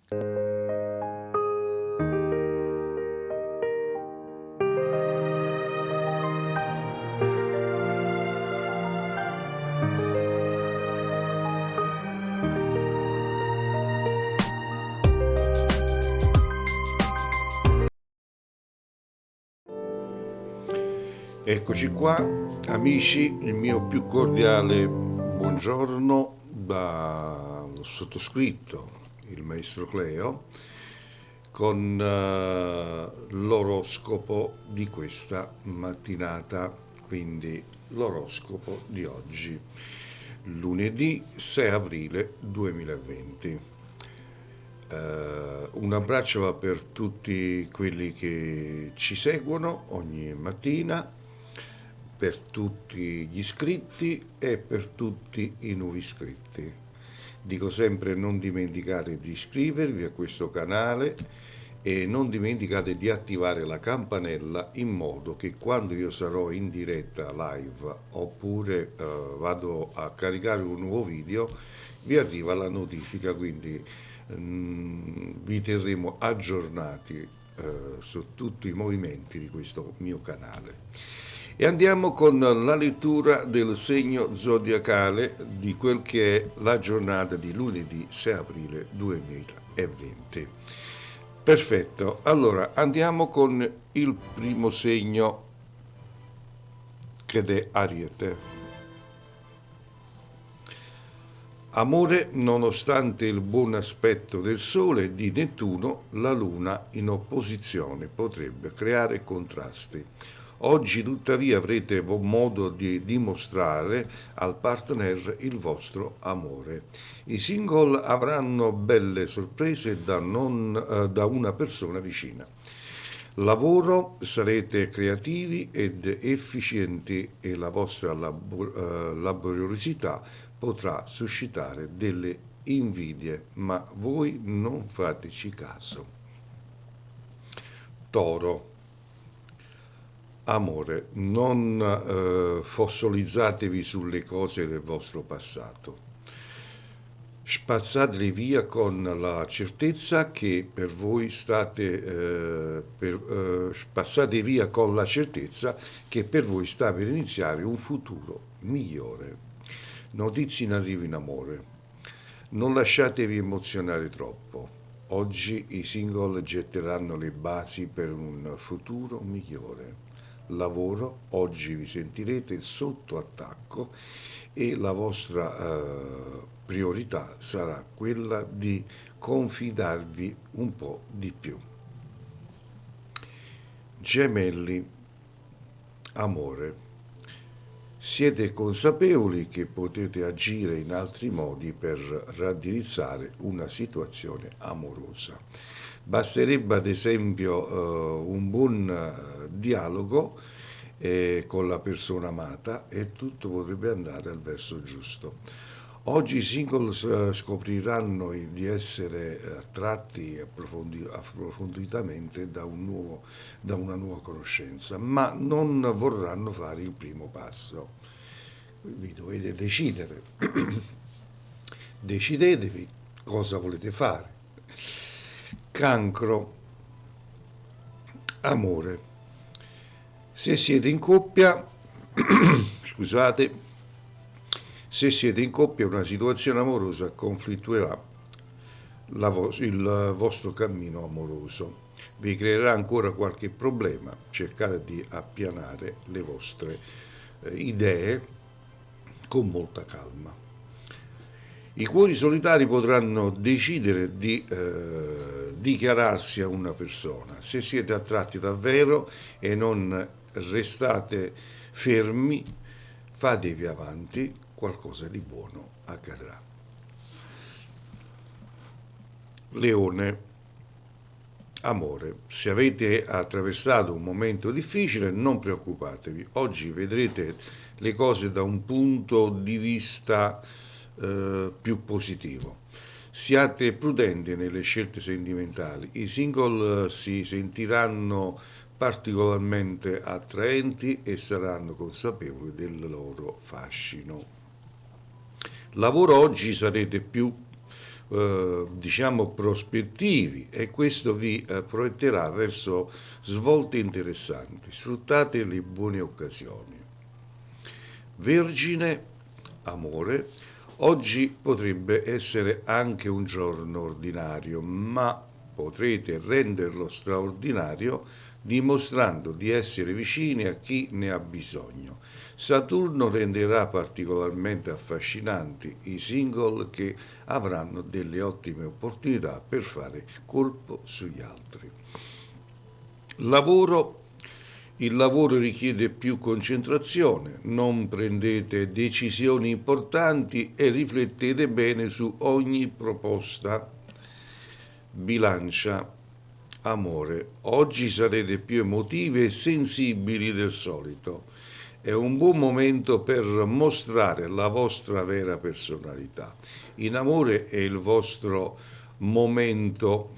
Eccoci qua, amici, il mio più cordiale buongiorno dal sottoscritto, il maestro Cleo, con l'oroscopo di questa mattinata, quindi l'oroscopo di oggi, lunedì 6 aprile 2020. Un abbraccio va per tutti quelli che ci seguono ogni mattina, per tutti gli iscritti e per tutti i nuovi iscritti. Dico sempre non dimenticate di iscrivervi a questo canale e non dimenticate di attivare la campanella in modo che quando io sarò in diretta live oppure vado a caricare un nuovo video vi arriva la notifica, quindi vi terremo aggiornati su tutti i movimenti di questo mio canale. E andiamo con la lettura del segno zodiacale di quel che è la giornata di lunedì 6 aprile 2020. Perfetto, allora andiamo con il primo segno che è Ariete. Amore, nonostante il buon aspetto del Sole e di Nettuno, la Luna in opposizione potrebbe creare contrasti. Oggi tuttavia avrete modo di dimostrare al partner il vostro amore. I single avranno belle sorprese da una persona vicina. Lavoro, sarete creativi ed efficienti e la vostra laboriosità potrà suscitare delle invidie, ma voi non fateci caso. Toro. Amore, non fossolizzatevi sulle cose del vostro passato. Spazzateli via con la certezza che per voi spazzate via con la certezza che per voi sta per iniziare un futuro migliore. Notizie in arrivo in amore. Non lasciatevi emozionare troppo. Oggi i single getteranno le basi per un futuro migliore. Lavoro, oggi vi sentirete sotto attacco e la vostra priorità sarà quella di confidarvi un po' di più. Gemelli, amore. Siete consapevoli che potete agire in altri modi per raddrizzare una situazione amorosa. Basterebbe ad esempio un buon dialogo con la persona amata e tutto potrebbe andare al verso giusto. Oggi i single scopriranno di essere attratti approfonditamente da una nuova conoscenza, ma non vorranno fare il primo passo. Vi dovete decidere. Decidetevi cosa volete fare. Cancro, amore. Se siete in coppia, scusate, se siete in coppia una situazione amorosa conflittuerà il vostro cammino amoroso. Vi creerà ancora qualche problema, cercate di appianare le vostre idee con molta calma. I cuori solitari potranno decidere di dichiararsi a una persona. Se siete attratti davvero e non restate fermi, fatevi avanti, qualcosa di buono accadrà. Leone, amore, se avete attraversato un momento difficile non preoccupatevi, oggi vedrete le cose da un punto di vista più positivo. Siate prudenti nelle scelte sentimentali, i single si sentiranno particolarmente attraenti e saranno consapevoli del loro fascino. Lavoro, oggi sarete più diciamo prospettivi, e questo vi proietterà verso svolte interessanti. Sfruttate le buone occasioni. Vergine, amore, oggi potrebbe essere anche un giorno ordinario, ma potrete renderlo straordinario dimostrando di essere vicini a chi ne ha bisogno. Saturno renderà particolarmente affascinanti i single che avranno delle ottime opportunità per fare colpo sugli altri. Lavoro. Il lavoro richiede più concentrazione, non prendete decisioni importanti e riflettete bene su ogni proposta. Bilancia, amore, oggi sarete più emotivi e sensibili del solito. È un buon momento per mostrare la vostra vera personalità. In amore è il vostro momento,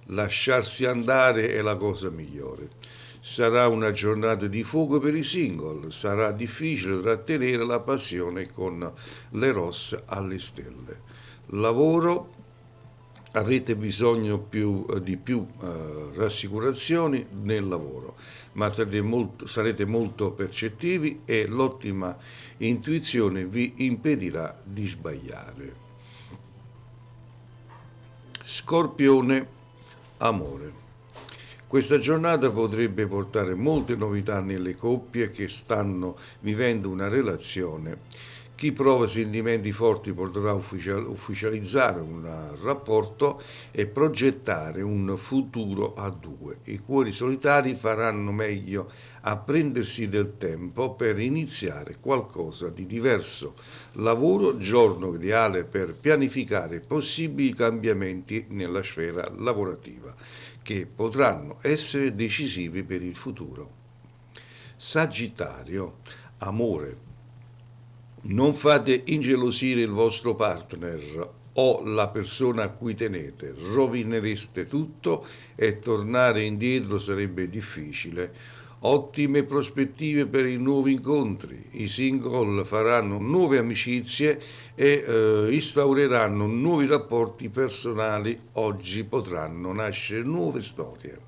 lasciarsi andare è la cosa migliore. Sarà una giornata di fuoco per i single, sarà difficile trattenere la passione con l'eros alle stelle. Lavoro, avrete bisogno di più rassicurazioni nel lavoro, ma sarete molto percettivi e l'ottima intuizione vi impedirà di sbagliare. Scorpione, amore. Questa giornata potrebbe portare molte novità nelle coppie che stanno vivendo una relazione. Chi prova sentimenti forti potrà ufficializzare un rapporto e progettare un futuro a due. I cuori solitari faranno meglio a prendersi del tempo per iniziare qualcosa di diverso. Lavoro, giorno ideale per pianificare possibili cambiamenti nella sfera lavorativa, che potranno essere decisivi per il futuro. Sagittario, amore. Non fate ingelosire il vostro partner o la persona a cui tenete, rovinereste tutto e tornare indietro sarebbe difficile. Ottime prospettive per i nuovi incontri, i single faranno nuove amicizie e instaureranno nuovi rapporti personali, oggi potranno nascere nuove storie.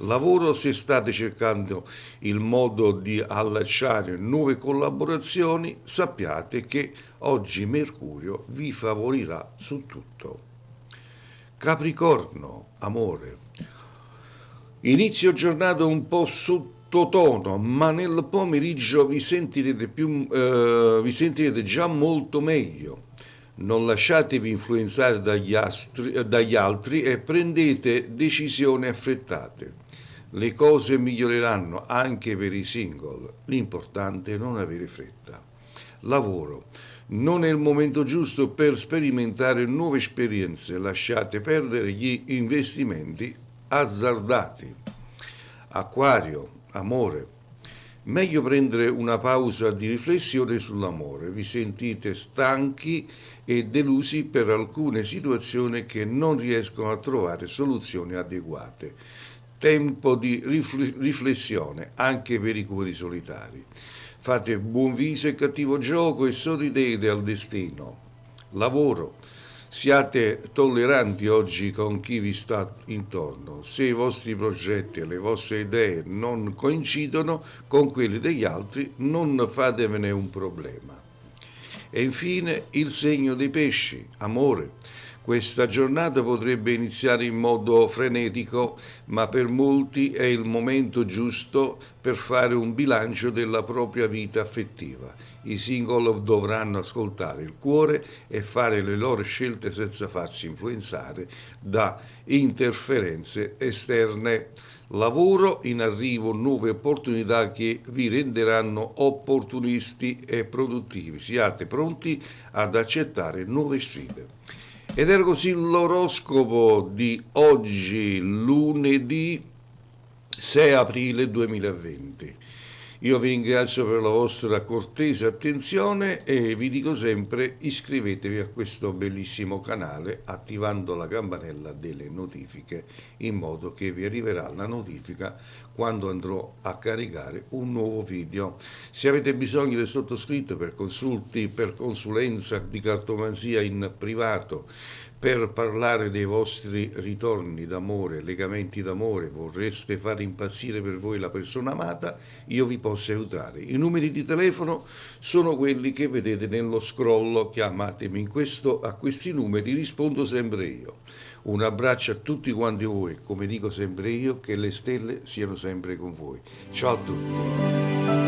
Lavoro, se state cercando il modo di allacciare nuove collaborazioni, sappiate che oggi Mercurio vi favorirà su tutto. Capricorno, amore. Inizio giornata un po' sottotono, ma nel pomeriggio vi sentirete già molto meglio. Non lasciatevi influenzare dagli altri e prendete decisioni affrettate. Le cose miglioreranno anche per i single, l'importante è non avere fretta. Lavoro. Non è il momento giusto per sperimentare nuove esperienze, lasciate perdere gli investimenti azzardati. Acquario, amore. Meglio prendere una pausa di riflessione sull'amore, vi sentite stanchi e delusi per alcune situazioni che non riescono a trovare soluzioni adeguate. Tempo di riflessione anche per i cuori solitari. Fate buon viso e cattivo gioco e sorridete al destino. Lavoro. Siate tolleranti oggi con chi vi sta intorno. Se i vostri progetti e le vostre idee non coincidono con quelli degli altri, non fatevene un problema. E infine il segno dei pesci, amore. Questa giornata potrebbe iniziare in modo frenetico, ma per molti è il momento giusto per fare un bilancio della propria vita affettiva. I single dovranno ascoltare il cuore e fare le loro scelte senza farsi influenzare da interferenze esterne. Lavoro, in arrivo nuove opportunità che vi renderanno opportunisti e produttivi. Siate pronti ad accettare nuove sfide. Ed era così l'oroscopo di oggi, lunedì 6 aprile 2020. Io vi ringrazio per la vostra cortese attenzione e vi dico sempre iscrivetevi a questo bellissimo canale attivando la campanella delle notifiche in modo che vi arriverà la notifica quando andrò a caricare un nuovo video. Se avete bisogno del sottoscritto per consulti, per consulenza di cartomanzia in privato, per parlare dei vostri ritorni d'amore, legamenti d'amore, vorreste far impazzire per voi la persona amata, io vi posso aiutare. I numeri di telefono sono quelli che vedete nello scroll, chiamatemi a questi numeri, rispondo sempre io. Un abbraccio a tutti quanti voi, come dico sempre io, che le stelle siano sempre con voi. Ciao a tutti.